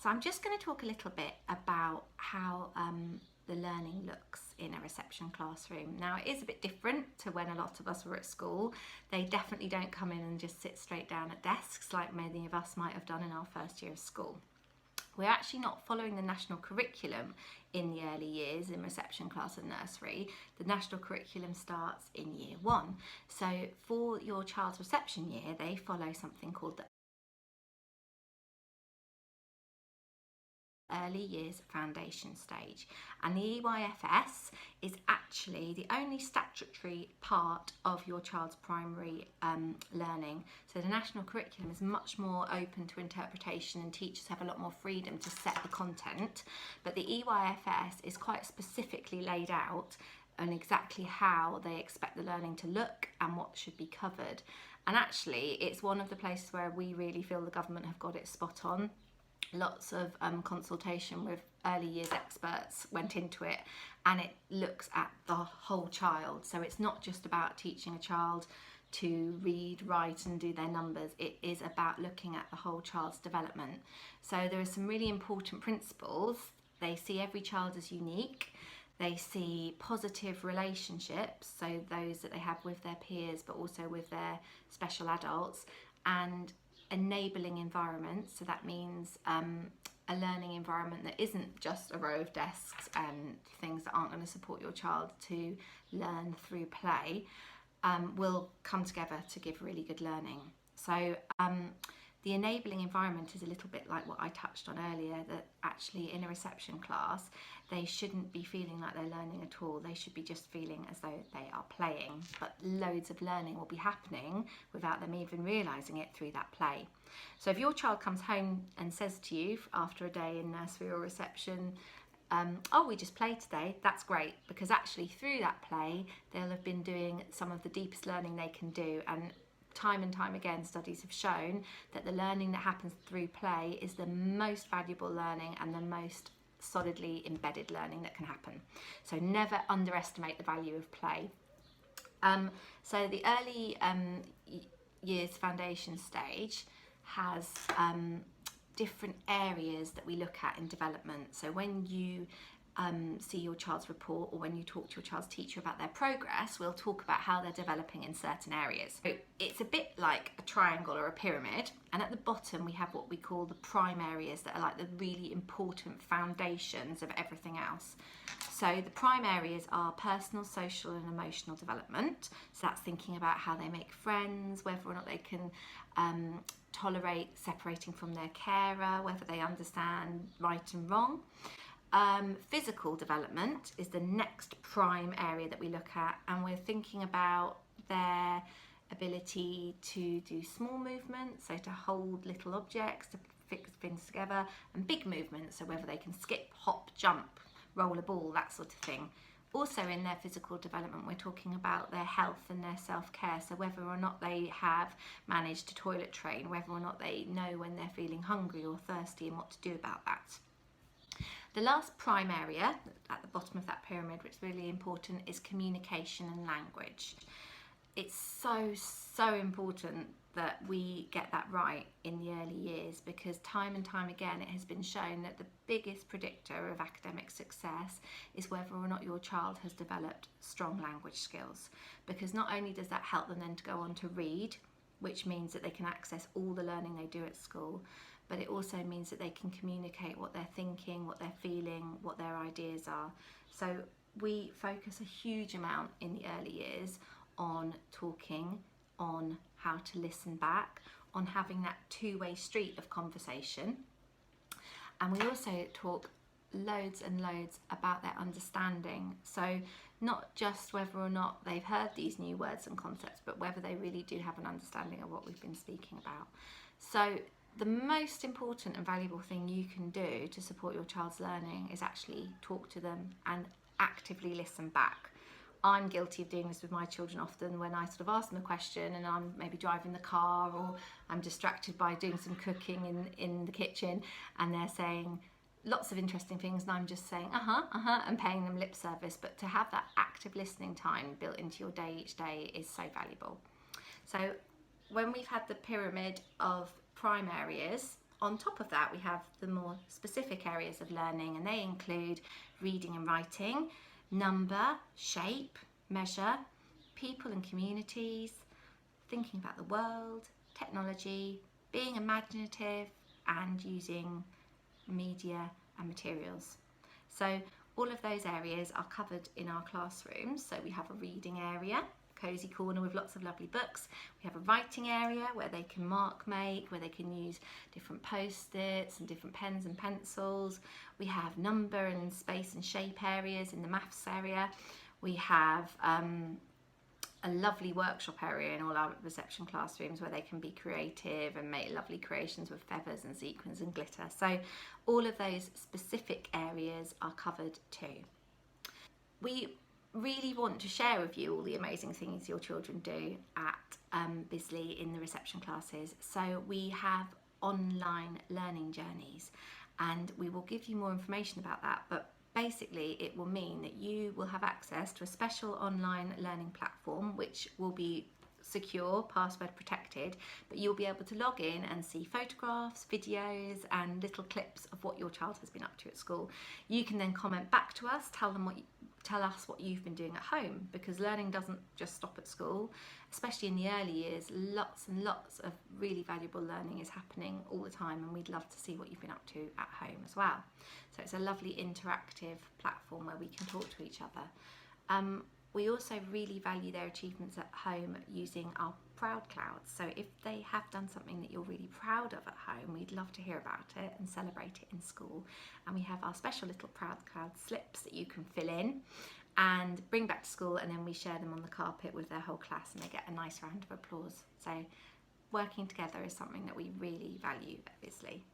So I'm just going to talk a little bit about how the learning looks in a reception classroom. Now, it is a bit different to when a lot of us were at school. They definitely don't come in and just sit straight down at desks like many of us might have done in our first year of school. We're actually not following the national curriculum in the early years in reception class and nursery. The national curriculum starts in year 1. So for your child's reception year, they follow something called the early years foundation stage, and the EYFS is actually the only statutory part of your child's primary learning. So the national curriculum is much more open to interpretation and teachers have a lot more freedom to set the content, but the EYFS is quite specifically laid out and exactly how they expect the learning to look and what should be covered. And actually it's one of the places where we really feel the government have got it spot on. Lots of consultation with early years experts went into it, and it looks at the whole child. So it's not just about teaching a child to read, write and do their numbers. It is about looking at the whole child's development. So there are some really important principles. They see every child as unique. They see positive relationships, so those that they have with their peers but also with their special adults, and enabling environments. So that means a learning environment that isn't just a row of desks and things that aren't going to support your child to learn through play, will come together to give really good learning. So the enabling environment is a little bit like what I touched on earlier, that actually in a reception class they shouldn't be feeling like they're learning at all. They should be just feeling as though they are playing, but loads of learning will be happening without them even realising it through that play. So if your child comes home and says to you after a day in nursery or reception, oh, we just played today, that's great, because actually through that play they'll have been doing some of the deepest learning they can do. And time and time again studies have shown that the learning that happens through play is the most valuable learning and the most solidly embedded learning that can happen. So never underestimate the value of play. So the early years foundation stage has different areas that we look at in development. So when you see your child's report, or when you talk to your child's teacher about their progress, we'll talk about how they're developing in certain areas. So it's a bit like a triangle or a pyramid, and at the bottom we have what we call the prime areas that are like the really important foundations of everything else. So the prime areas are personal, social and emotional development. So that's thinking about how they make friends, whether or not they can tolerate separating from their carer, whether they understand right and wrong. Physical development is the next prime area that we look at, and we're thinking about their ability to do small movements, so to hold little objects, to fix things together, and big movements, so whether they can skip, hop, jump, roll a ball, that sort of thing. Also in their physical development, we're talking about their health and their self-care, so whether or not they have managed to toilet train, whether or not they know when they're feeling hungry or thirsty and what to do about that. The last prime area at the bottom of that pyramid, which is really important, is communication and language. It's so important that we get that right in the early years, because time and time again it has been shown that the biggest predictor of academic success is whether or not your child has developed strong language skills, because not only does that help them then to go on to read, which means that they can access all the learning they do at school, but it also means that they can communicate what they're thinking, what they're feeling, what their ideas are. So we focus a huge amount in the early years on talking, on how to listen back, on having that two-way street of conversation. And we also talk loads and loads about their understanding. So not just whether or not they've heard these new words and concepts, but whether they really do have an understanding of what we've been speaking about. So the most important and valuable thing you can do to support your child's learning is actually talk to them and actively listen back. I'm guilty of doing this with my children often, when I sort of ask them a question and I'm maybe driving the car, or I'm distracted by doing some cooking in the kitchen, and they're saying lots of interesting things and I'm just saying and paying them lip service. But to have that active listening time built into your day each day is so valuable. So when we've had the pyramid of prime areas, on top of that, we have the more specific areas of learning, and they include reading and writing, number, shape, measure, people and communities, thinking about the world, technology, being imaginative, and using media and materials. So all of those areas are covered in our classrooms. So we have a reading area, cosy corner with lots of lovely books. We have a writing area where they can mark make, where they can use different post-its and different pens and pencils. We have number and space and shape areas in the maths area. We have a lovely workshop area in all our reception classrooms where they can be creative and make lovely creations with feathers and sequins and glitter. So all of those specific areas are covered too. We really want to share with you all the amazing things your children do at Bisley in the reception classes. So we have online learning journeys, and we will give you more information about that, but basically it will mean that you will have access to a special online learning platform which will be secure, password protected, but you'll be able to log in and see photographs, videos and little clips of what your child has been up to at school. You can then comment back to us, tell us what you've been doing at home, because learning doesn't just stop at school. Especially in the early years, lots and lots of really valuable learning is happening all the time, and we'd love to see what you've been up to at home as well. So it's a lovely interactive platform where we can talk to each other. We also really value their achievements at home using our Proud Clouds. So if they have done something that you're really proud of at home, we'd love to hear about it and celebrate it in school. And we have our special little Proud Cloud slips that you can fill in and bring back to school, and then we share them on the carpet with their whole class and they get a nice round of applause. So working together is something that we really value at Bisley.